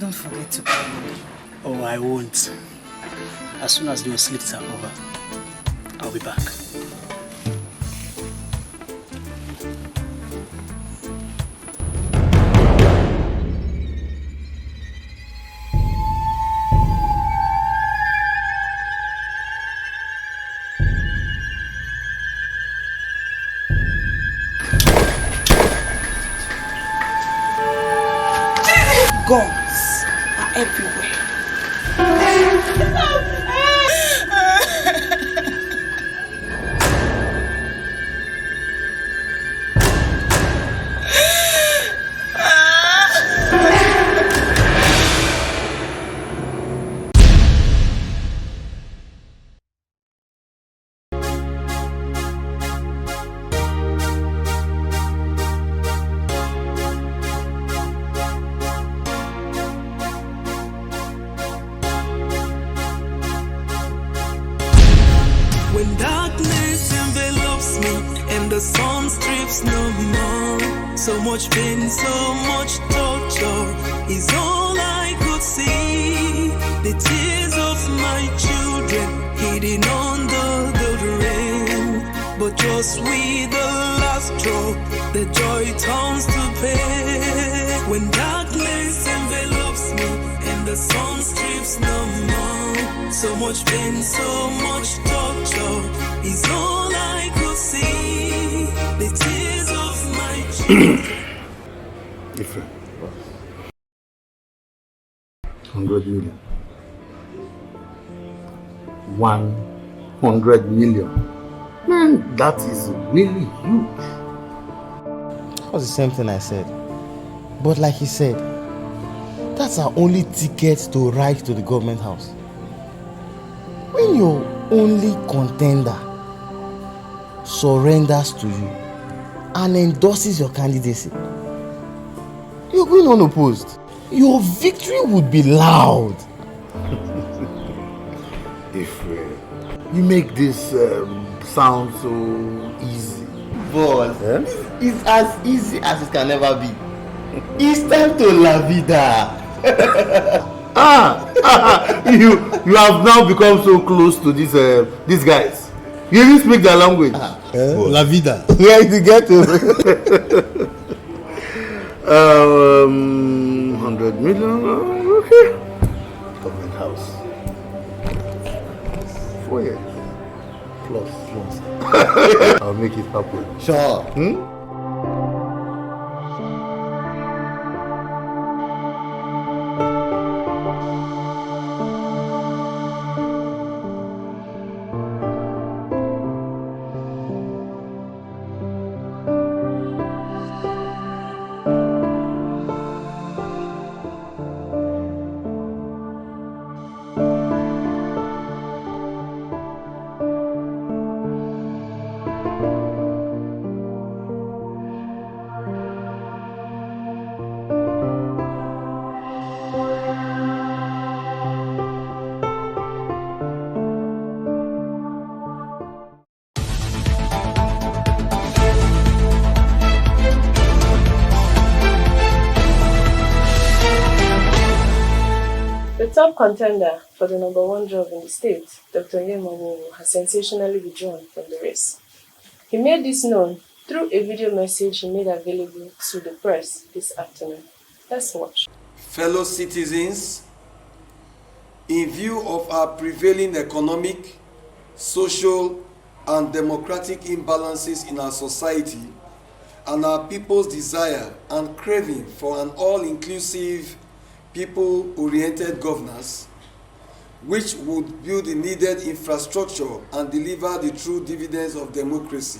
Don't forget to call me. Oh, I won't. As soon as those sleeps are over, I'll be back. Guns are everywhere. When darkness envelops me and the sun strips no more, so much pain, so much torture is all I could see. The tears of my children hidden under the rain, but just with the last drop, the joy turns to pain. When darkness envelops me and the sun strips no more, so much pain, so much torture is all I could see. The tears of my children. Different. 100 million. 100 million. Man, that is really huge. That was the same thing I said. But like he said, that's our only ticket to ride to the government house. When your only contender surrenders to you and endorses your candidacy, you're going unopposed. Your victory would be loud. If you make this sound so easy. Boss, it's as easy as it can ever be. It's time to la vida. You have now become so close to these guys. You even speak their language. La vida. Where did you get to? 100 million. Okay. Government house. 4 years. Plus. I'll make it happen. Sure. The top contender for the #1 job in the state, Dr. Yemawo, has sensationally withdrawn from the race. He made this known through a video message he made available to the press this afternoon. Let's watch. Fellow citizens, in view of our prevailing economic, social, and democratic imbalances in our society, and our people's desire and craving for an all-inclusive, people-oriented governance, which would build the needed infrastructure and deliver the true dividends of democracy,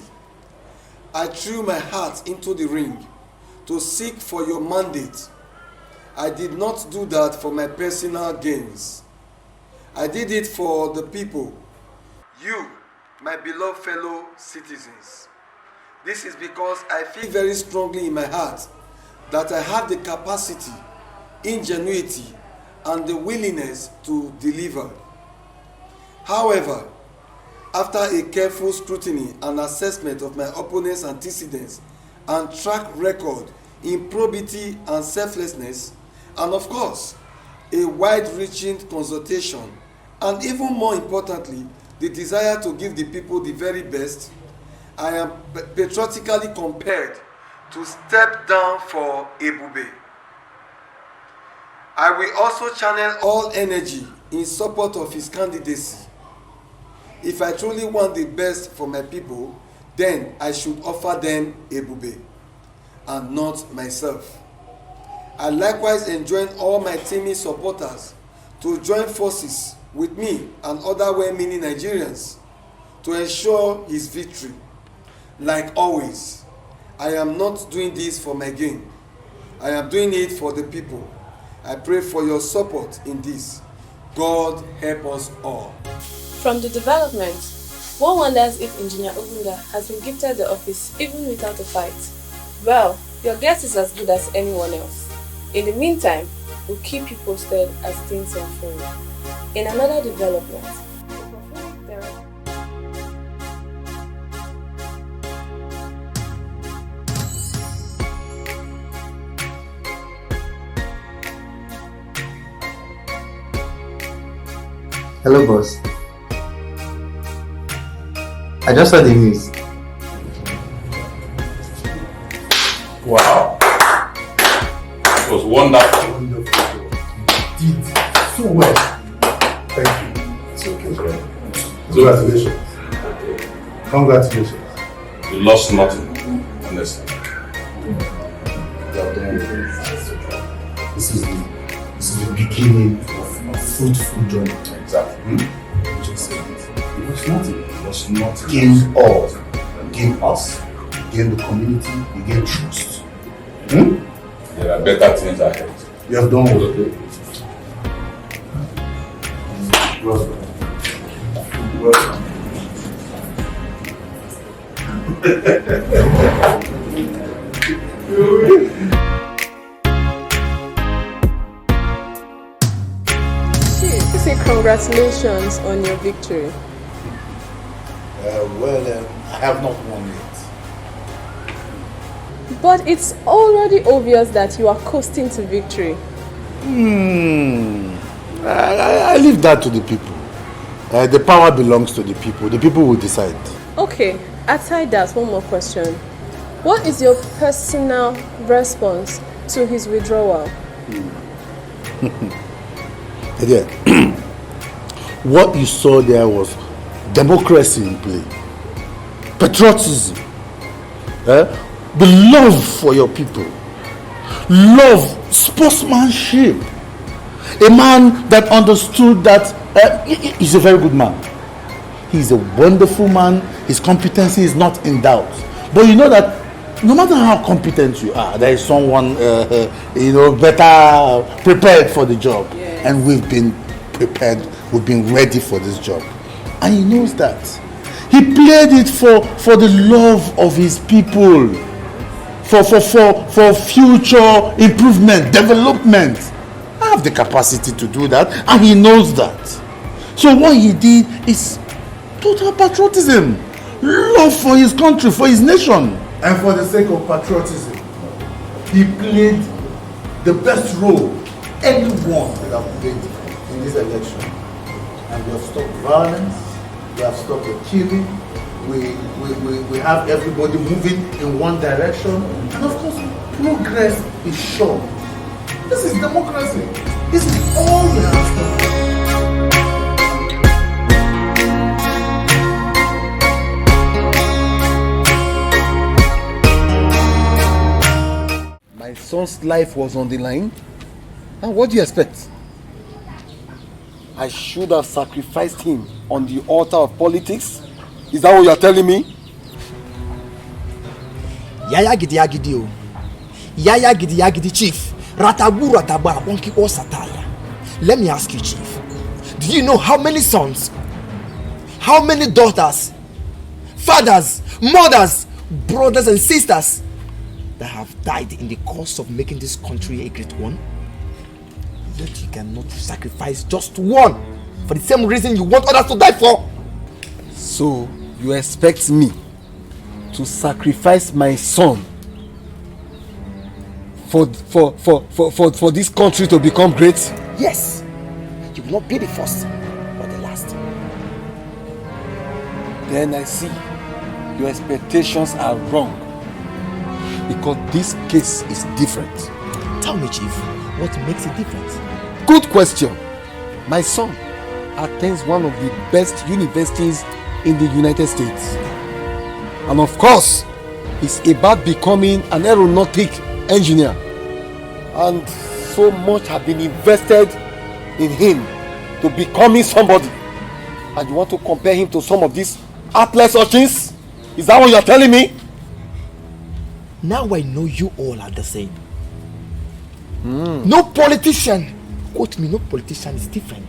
I threw my heart into the ring to seek for your mandate. I did not do that for my personal gains. I did it for the people, you, my beloved fellow citizens. This is because I feel very strongly in my heart that I have the capacity, ingenuity, and the willingness to deliver. However, after a careful scrutiny and assessment of my opponent's antecedents and track record in probity and selflessness, and of course, a wide-reaching consultation, and even more importantly, the desire to give the people the very best, I am patriotically compelled to step down for Ebube. I will also channel all energy in support of his candidacy. If I truly want the best for my people, then I should offer them Ebube and not myself. I likewise enjoin all my teaming supporters to join forces with me and other well-meaning Nigerians to ensure his victory. Like always, I am not doing this for my gain. I am doing it for the people. I pray for your support in this. God help us all. From the development, one wonders if Engineer Ogunga has been gifted the office even without a fight. Well, your guess is as good as anyone else. In the meantime, we'll keep you posted as things unfold. In another development, Hello, boss. I just saw the news. Wow. It was wonderful. Wonderful. You did so well. Thank you. It's okay. Congratulations. Congratulations. You lost nothing, honestly. This is the beginning of a fruitful journey. Exactly. You just said it. You lost nothing. You lost nothing. Gain all. Gain us. Gain the community. You gain trust. There are better things ahead. You have done well. Welcome. Welcome. say congratulations on your victory. I have not won yet. But it's already obvious that you are coasting to victory. I leave that to the people. The power belongs to the people. The people will decide. Okay, aside that, one more question. What is your personal response to his withdrawal? Yeah. What you saw there was democracy in play, patriotism, the love for your people, love, sportsmanship. A man that understood that he's a very good man. He's a wonderful man. His competency is not in doubt. But you know that no matter how competent you are, there is someone better prepared for the job. Yes. And we've been prepared. We've been ready for this job. And he knows that. He played it for the love of his people, for future improvement, development. I have the capacity to do that, and he knows that. So what he did is total patriotism, love for his country, for his nation. And for the sake of patriotism, he played the best role anyone could have played in this election. And we have stopped violence, we have stopped the killing, we have everybody moving in one direction, and of course, progress is sure. This is democracy. This is all we have to do. My son's life was on the line. And what do you expect? I should have sacrificed him on the altar of politics? Is that what you are telling me? Yaya gidi agidi o. Yaya gidi agidi chief. Ratabu rataba wonki o sataya. Let me ask you, chief. Do you know how many sons, how many daughters, fathers, mothers, brothers and sisters that have died in the course of making this country a great one? Yet you cannot sacrifice just one for the same reason you want others to die for. So you expect me to sacrifice my son for this country to become great? Yes. You will not be the first or the last. Then I see your expectations are wrong, because this case is different. Tell me, Chief, what makes it different? Good question. My son attends one of the best universities in the United States. And of course, he's about becoming an aeronautic engineer. And so much has been invested in him to becoming somebody. And you want to compare him to some of these heartless urchins? Is that what you're telling me? Now I know you all are the same. No politician, quote me, no politician is different.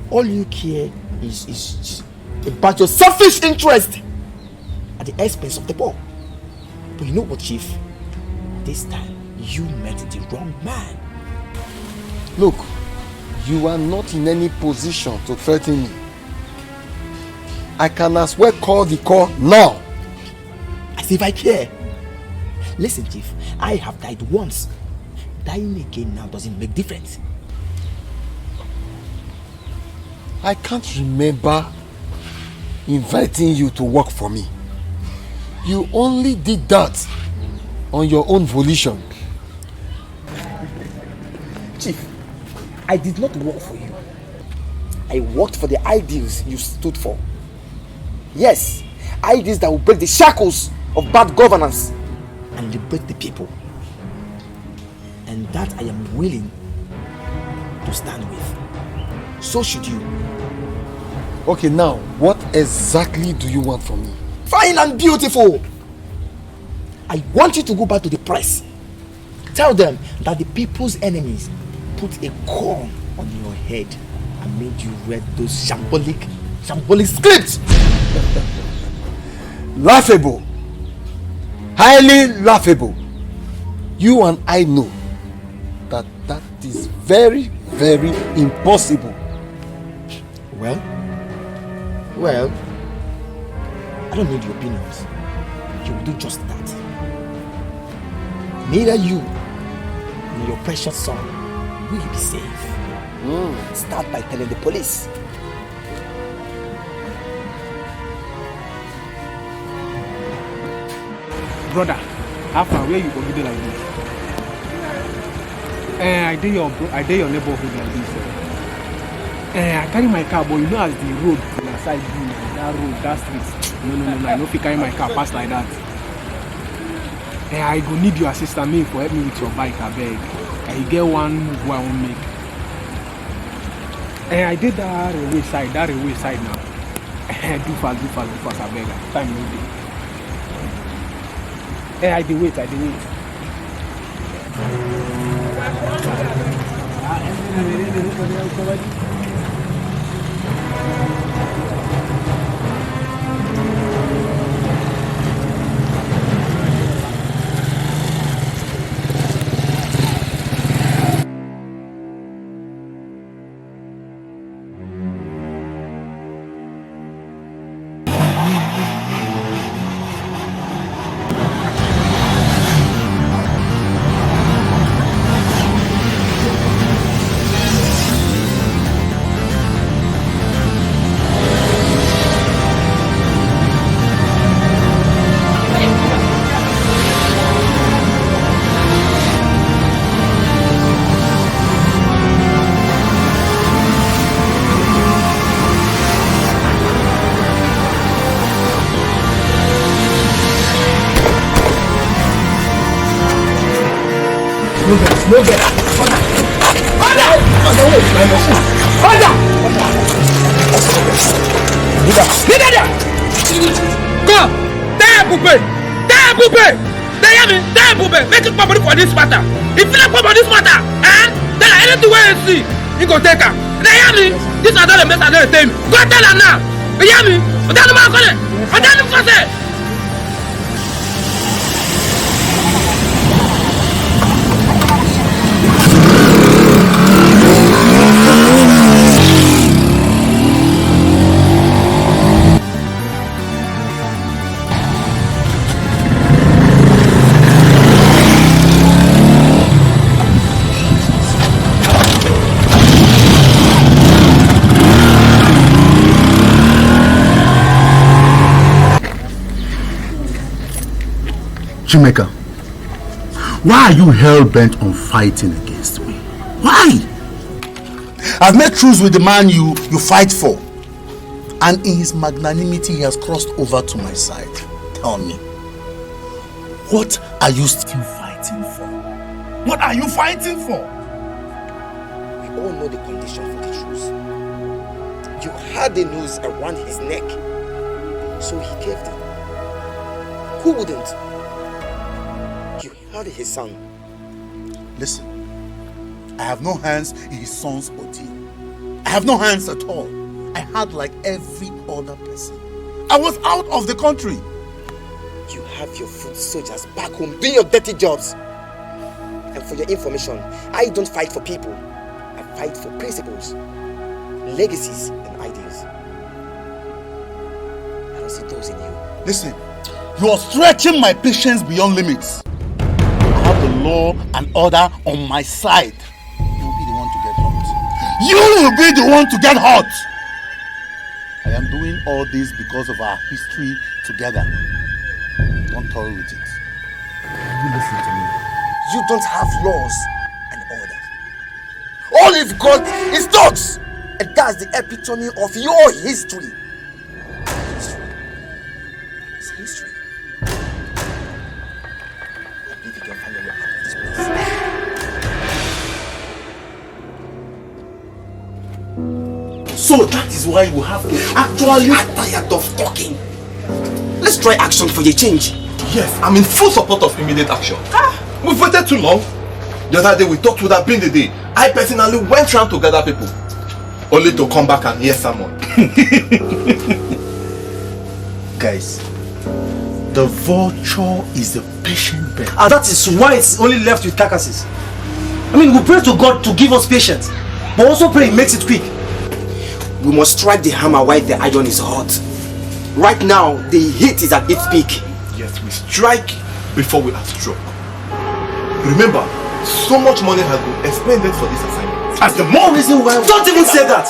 All you care is about your selfish interest at the expense of the poor. But you know what, Chief? This time you met the wrong man. Look, you are not in any position to threaten me. I can as well call the call now. As if I care. Listen, Chief, I have died once. Dying again now doesn't make difference. I can't remember inviting you to work for me. You only did that on your own volition. Chief, I did not work for you. I worked for the ideals you stood for. Yes, ideals that will break the shackles of bad governance and liberate the people. And that I am willing to stand with. So should you. Okay, now, what exactly do you want from me? Fine and beautiful. I want you to go back to the press. Tell them that the people's enemies put a corn on your head and made you read those shambolic scripts. Laughable. Highly laughable. You and I know that is very, very impossible. Well, I don't need your opinions. You will do just that. Neither you nor your precious son will be safe. Start by telling the police. Brother, how far where you go do like this? I did your neighborhood like this. I carry my car, but you know as the road to the side that street. No, I don't fit carry my car pass like that. I go need your assistance me for help me with your bike, I beg. I get one move I won't make. I did that railway side now. Do fast, I beg. Time no dey. I dey wait. No get Go! Make it public for this matter. If you not public for this matter, then anything where you see, you go take her. They hear me? This is not the mess I don't tell me. Go tell her now. You hear me? I don't know what I'm saying. Chimeka, why are you hell-bent on fighting against me? Why? I've made truce with the man you fight for. And in his magnanimity, he has crossed over to my side. Tell me, what are you still fighting for? What are you fighting for? We all know the condition for the truce. You had the noose around his neck, so he gave them. Who wouldn't? You held his son. Listen, I have no hands in his son's body. I have no hands at all. I had like every other person. I was out of the country. You have your foot soldiers back home doing your dirty jobs. And for your information, I don't fight for people. I fight for principles, legacies, and ideas. I don't see those in you. Listen, you are stretching my patience beyond limits. I have the law and order on my side. You will be the one to get hurt. You will be the one to get hurt. I am doing all this because of our history together. Don't toy with it. You listen to me. You don't have laws and orders. All you've got is dogs. And that's the epitome of your history. History. It's history. I believe you can find your way out of this place. So that is why you have to actually... I'm tired of talking. Let's try action for a change. Yes, I'm in full support of immediate action. We've waited too long. The other day we thought would have been the day. I personally went round to gather people, only to come back and hear someone. Guys, the vulture is the patient bird. And that is why it's only left with carcasses. I mean, we pray to God to give us patience, but also pray He makes it quick. We must strike the hammer while the iron is hot. Right now, the heat is at its peak. Yes, we strike before we are struck. Remember, so much money has been expended for this assignment. That's the more reason why... Don't even say that!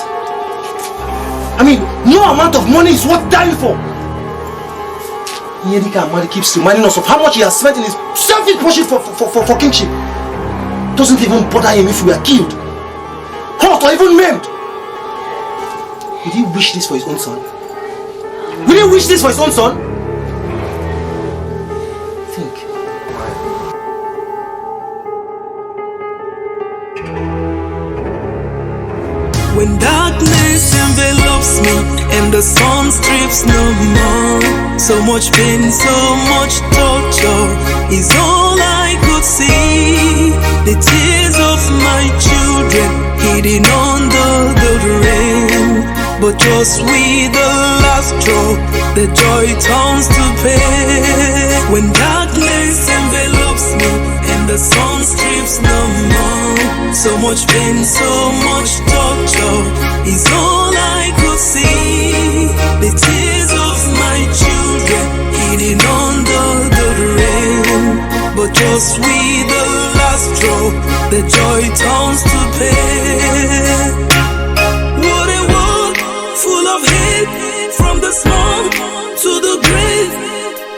I mean, no amount of money is worth dying for. Nyedika Amadi keeps reminding us of how much he has spent in his selfish pursuit for kingship. Doesn't even bother him if we are killed, hurt or even maimed. Would he wish this for his own son? Will he wish this for his own son? Think. When darkness envelops me and the sun strips no more, so much pain, so much torture is all I could see. The tears of my children hidden under the rain. But just with the last drop, the joy turns to pain. When darkness envelops me and the sun strips no more, so much pain, so much torture is all I could see. The tears of my children hidden under the rain. But just with the last drop, the joy turns to pain. What a world full of hate, from the small to the great.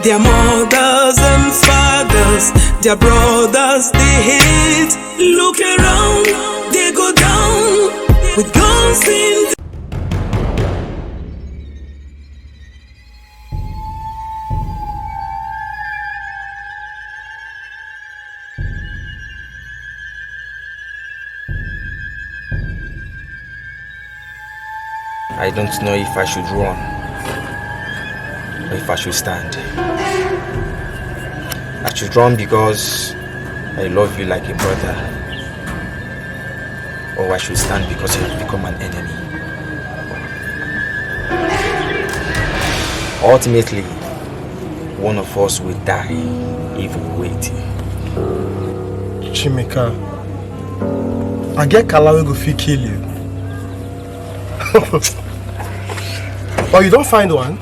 Their mothers and fathers, their brothers they hate. Look around, they go down with guns in. I don't know if I should run or if I should stand. I should run because I love you like a brother, or I should stand because you have become an enemy. Ultimately, one of us will die if we wait. Chimeka, I get Kalawe go fit kill you. Or you don't find one?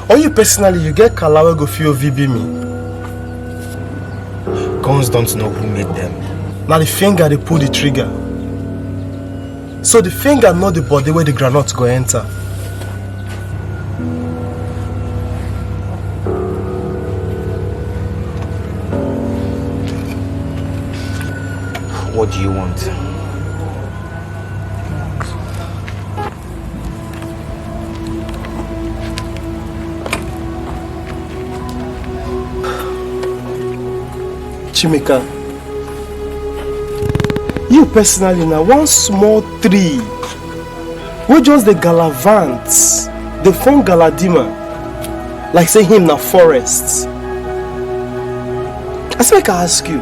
Or you personally, you get Kalawe go fit VB me? Guns don't know who made them. Now the finger they pull the trigger. So the finger know the body where the granite go enter. do you want? Chimeka, you personally now one small tree we just the galavant, the phone galadima, like say him na forest. I say, I ask you,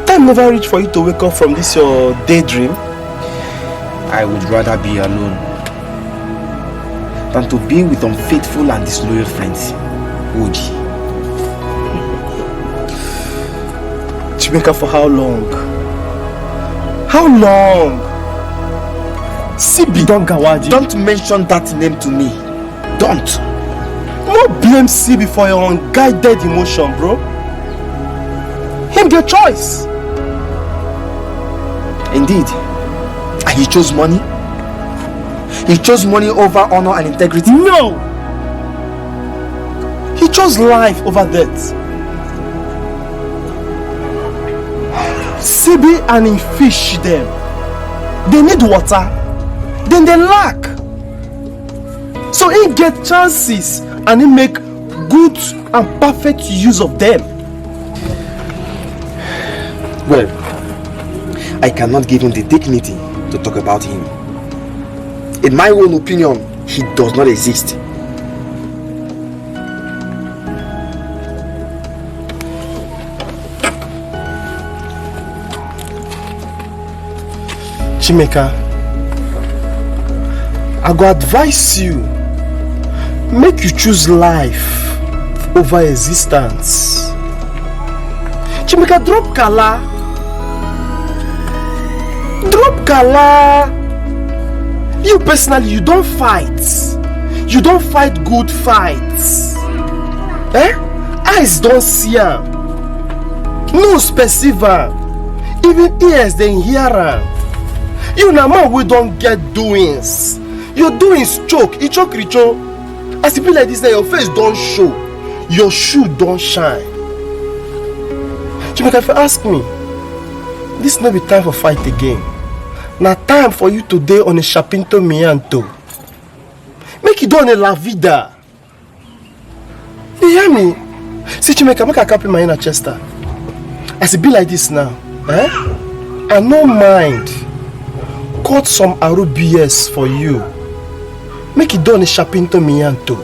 time never reach for you to wake up from this your daydream? I would rather be alone than to be with unfaithful and disloyal friends. Oji. Chimeka, for how long? How long? Sibi, don't mention that name to me. Don't. No blame Sibi for your unguided emotion, bro. Him get choice. Indeed. And he chose money? He chose money over honor and integrity? No! He chose life over death. Sibi and him fish them. They need water. Then they lack. So he get chances and he make good and perfect use of them. Well, I cannot give him the dignity to talk about him. In my own opinion, he does not exist. Chimeka, I go advise you, make you choose life over existence. Chimeka, drop Kala. Drop Kala. You personally, you don't fight. You don't fight good fights. Eyes don't see am. Nose perceive am. Even ears they hear am. You na man we don't get doings. Your doings choke. E choke richo. As it be like this, your face don't show. Your shoe don't shine. Chimeka, if you ask me, this no be time for fight again. Na time for you to dey on a chapinto mianto. Make you do on a la vida. You hear me? See Chimeka, make I cap in my inner chester. As it be like this now, I no mind cut some arrow BS for you. Make you do on a chapinto mianto.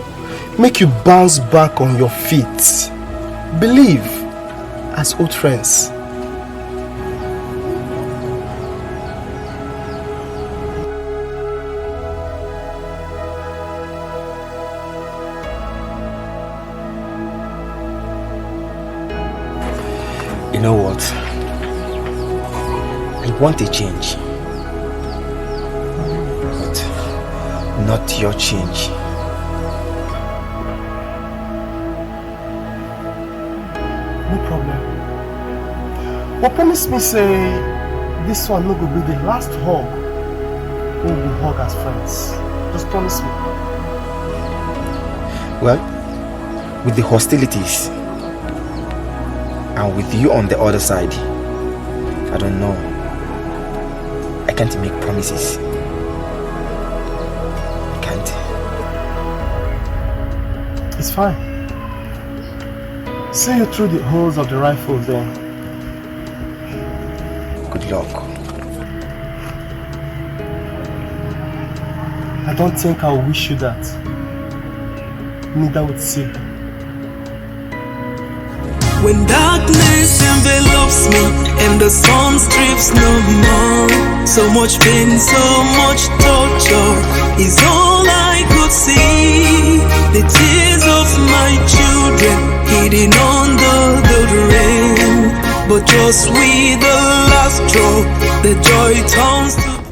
Make you bounce back on your feet. Believe as old friends. You know what? I want a change. But not your change. No problem. But promise me say this one no go be the last hug we will hug as friends. Just promise me. Well, with the hostilities and with you on the other side, I don't know. I can't make promises. I can't. It's fine. See you through the holes of the rifle then. Good luck. I don't think I'll wish you that. Neither would see. When darkness envelops me and the sun strips no more, so much pain, so much torture is all I could see. The tears of my children hidden under the rain, but just with the last drop, the joy turns to